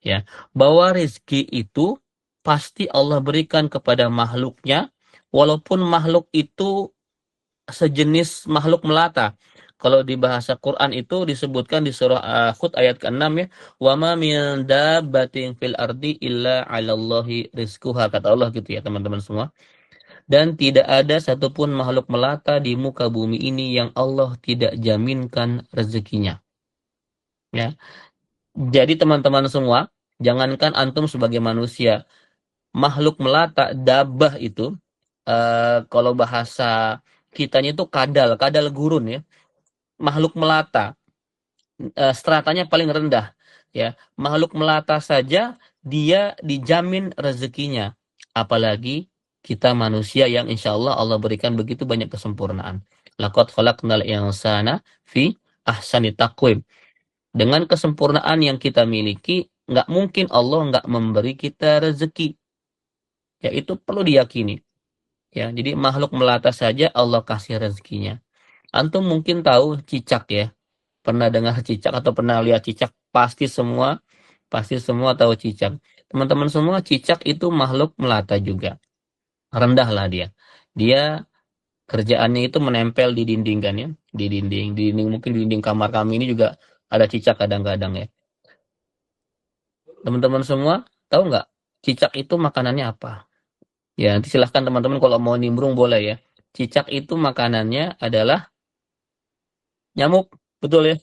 Ya, bahwa rezeki itu pasti Allah berikan kepada makhluknya, walaupun makhluk itu sejenis makhluk melata. Kalau di bahasa Quran itu disebutkan di surah Hud ayat ke-6 ya, wa ma min dabbatin fil ardi illa 'alallahi rizquha, kata Allah gitu ya teman-teman semua. Dan tidak ada satupun makhluk melata di muka bumi ini yang Allah tidak jaminkan rezekinya. Ya. Jadi teman-teman semua, jangankan antum sebagai manusia, makhluk melata, dabah itu, kalau bahasa kitanya itu kadal, kadal gurun ya. Makhluk melata, stratanya paling rendah. Ya, makhluk melata saja dia dijamin rezekinya. Apalagi kita manusia yang insya Allah Allah berikan begitu banyak kesempurnaan. Laqad khalaqnal insana fi ahsani taqwim. Dengan kesempurnaan yang kita miliki, nggak mungkin Allah nggak memberi kita rezeki. Ya, itu perlu diyakini. Ya, jadi makhluk melata saja Allah kasih rezekinya. Antum mungkin tahu cicak ya. Pernah dengar cicak atau pernah lihat cicak? Pasti semua tahu cicak. Teman-teman semua, cicak itu makhluk melata juga. Rendah lah dia. Dia kerjaannya itu menempel di dinding kan ya. Di dinding mungkin di dinding kamar kami ini juga ada cicak kadang-kadang ya. Teman-teman semua tahu nggak cicak itu makanannya apa? Ya, nanti silahkan teman-teman kalau mau nimbrung boleh ya. Cicak itu makanannya adalah nyamuk, betul ya?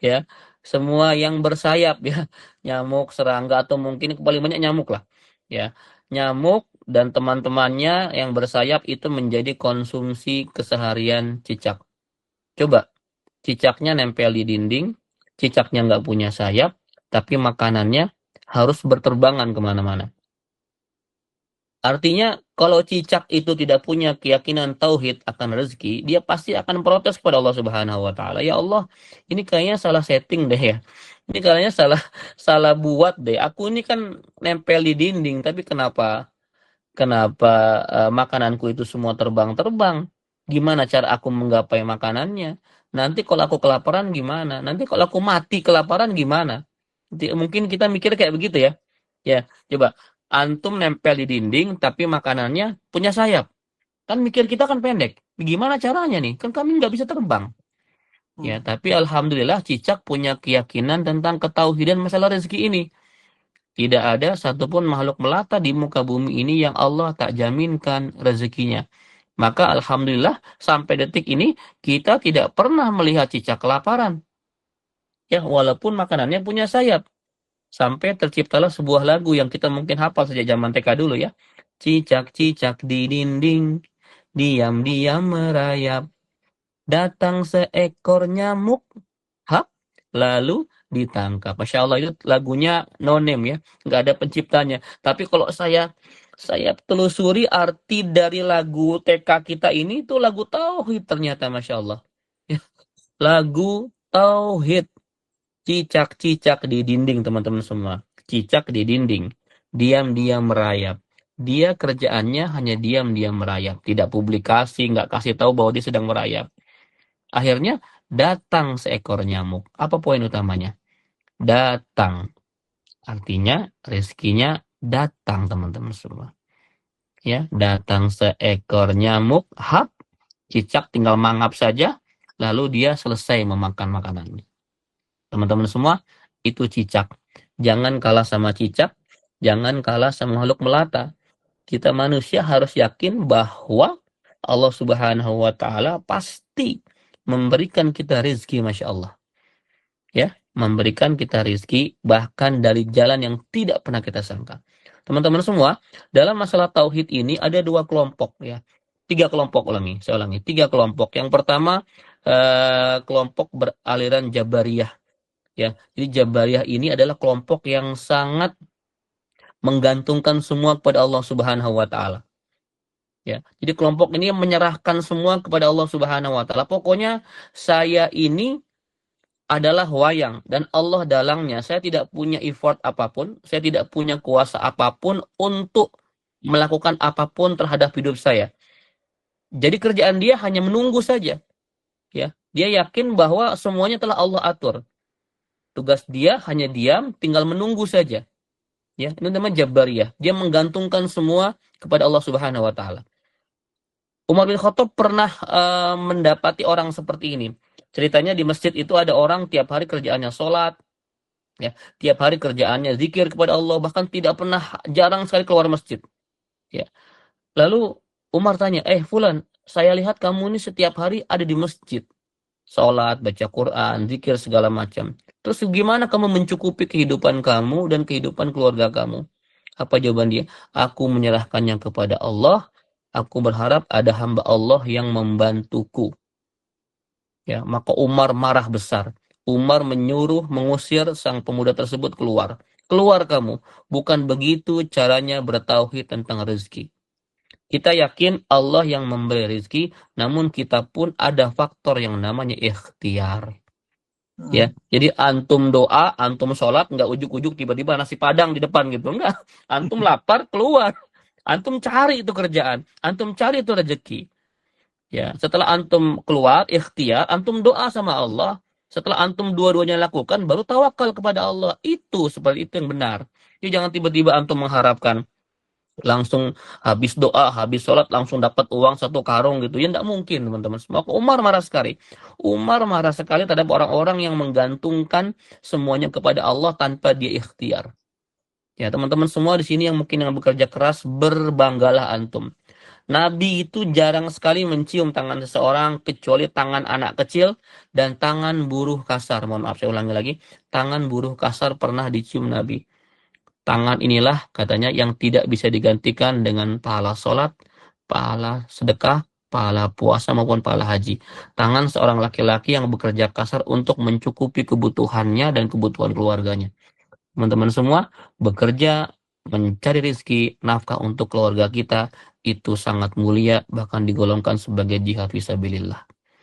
Ya, semua yang bersayap ya, nyamuk, serangga atau mungkin paling banyak nyamuk lah. Ya, nyamuk dan teman-temannya yang bersayap itu menjadi konsumsi keseharian cicak. Coba, cicaknya nempel di dinding, cicaknya nggak punya sayap, tapi makanannya harus berterbangan kemana-mana. Artinya, kalau cicak itu tidak punya keyakinan tauhid akan rezeki, dia pasti akan protes kepada Allah Subhanahu wa taala. Ya Allah, ini kayaknya salah setting deh ya. Ini kayaknya salah salah buat deh. Aku ini kan nempel di dinding, tapi kenapa kenapa makananku itu semua terbang-terbang? Gimana cara aku menggapai makanannya? Nanti kalau aku kelaparan gimana? Nanti kalau aku mati kelaparan gimana? Mungkin kita mikir kayak begitu ya. Ya, coba antum nempel di dinding tapi makanannya punya sayap. Kan mikir kita kan pendek. Gimana caranya nih? Kan kami nggak bisa terbang. Ya, Hmm. tapi alhamdulillah cicak punya keyakinan tentang ketauhidan masalah rezeki ini. Tidak ada satupun makhluk melata di muka bumi ini yang Allah tak jaminkan rezekinya. Maka alhamdulillah sampai detik ini kita tidak pernah melihat cicak kelaparan. Ya, walaupun makanannya punya sayap. Sampai terciptalah sebuah lagu yang kita mungkin hafal sejak zaman TK dulu ya. Cicak-cicak di dinding, diam-diam merayap. Datang seekor nyamuk, hap, lalu ditangkap. Masya Allah itu lagunya no name ya, nggak ada penciptanya. Tapi kalau saya telusuri arti dari lagu TK kita ini itu lagu tauhid ternyata, Masya Allah. Lagu tauhid. Cicak-cicak di dinding teman-teman semua. Cicak di dinding. Diam-diam merayap. Dia kerjaannya hanya diam-diam merayap. Tidak publikasi, nggak kasih tahu bahwa dia sedang merayap. Akhirnya datang seekor nyamuk. Apa poin utamanya? Datang. Artinya rezekinya datang teman-teman semua. Ya, datang seekor nyamuk. Hap, cicak tinggal mangap saja. Lalu dia selesai memakan makanannya. Teman-teman semua, itu cicak. Jangan kalah sama cicak, jangan kalah sama makhluk melata. Kita manusia harus yakin bahwa Allah Subhanahu wa taala pasti memberikan kita rezeki, Masya Allah. Ya, memberikan kita rezeki bahkan dari jalan yang tidak pernah kita sangka. Teman-teman semua, dalam masalah tauhid ini ada dua kelompok ya. Tiga kelompok ulangi, saya ulangi. Tiga kelompok. Yang pertama, kelompok beraliran Jabariyah. Ya, jadi Jabariyah ini adalah kelompok yang sangat menggantungkan semua kepada Allah Subhanahu wa taala. Ya. Jadi kelompok ini menyerahkan semua kepada Allah Subhanahu wa taala. Pokoknya saya ini adalah wayang dan Allah dalangnya. Saya tidak punya effort apapun, saya tidak punya kuasa apapun untuk melakukan apapun terhadap hidup saya. Jadi kerjaan dia hanya menunggu saja, ya. Dia yakin bahwa semuanya telah Allah atur. Tugas dia hanya diam, tinggal menunggu saja. Ya, ini namanya Jabariyah. Dia menggantungkan semua kepada Allah Subhanahu wa taala. Umar bin Khattab pernah mendapati orang seperti ini. Ceritanya di masjid itu ada orang tiap hari kerjaannya sholat, ya, tiap hari kerjaannya zikir kepada Allah, bahkan tidak pernah, jarang sekali keluar masjid. Ya. Lalu Umar tanya, Fulan, saya lihat kamu ini setiap hari ada di masjid, sholat, baca Quran, zikir segala macam. Terus gimana kamu mencukupi kehidupan kamu dan kehidupan keluarga kamu? Apa jawaban dia? Aku menyerahkannya kepada Allah. Aku berharap ada hamba Allah yang membantuku. Ya, maka Umar marah besar. Umar menyuruh mengusir sang pemuda tersebut keluar. Keluar kamu. Bukan begitu caranya bertauhid tentang rezeki. Kita yakin Allah yang memberi rezeki, namun kita pun ada faktor yang namanya ikhtiar. Ya, jadi antum doa, antum sholat, nggak ujuk-ujuk tiba-tiba nasi padang di depan gitu, enggak. Antum lapar keluar, antum cari itu kerjaan, antum cari itu rezeki. Ya, setelah antum keluar, ikhtiar, antum doa sama Allah. Setelah antum dua-duanya lakukan, baru tawakal kepada Allah. Itu seperti itu yang benar. Jadi jangan tiba-tiba antum mengharapkan langsung habis doa, habis sholat, langsung dapat uang 1 karung gitu. Ya tidak mungkin, teman-teman semua. Umar marah sekali. Umar marah sekali terhadap orang-orang yang menggantungkan semuanya kepada Allah tanpa dia ikhtiar. Ya, teman-teman semua di sini yang mungkin yang bekerja keras, berbanggalah antum. Nabi itu jarang sekali mencium tangan seseorang kecuali tangan anak kecil dan tangan buruh kasar. Mohon maaf, saya ulangi lagi. Tangan buruh kasar pernah dicium Nabi. Tangan inilah katanya yang tidak bisa digantikan dengan pahala sholat, pahala sedekah, pahala puasa maupun pahala haji. Tangan seorang laki-laki yang bekerja kasar untuk mencukupi kebutuhannya dan kebutuhan keluarganya. Teman-teman semua, bekerja, mencari rezeki, nafkah untuk keluarga kita, itu sangat mulia, bahkan digolongkan sebagai jihad fisabilillah.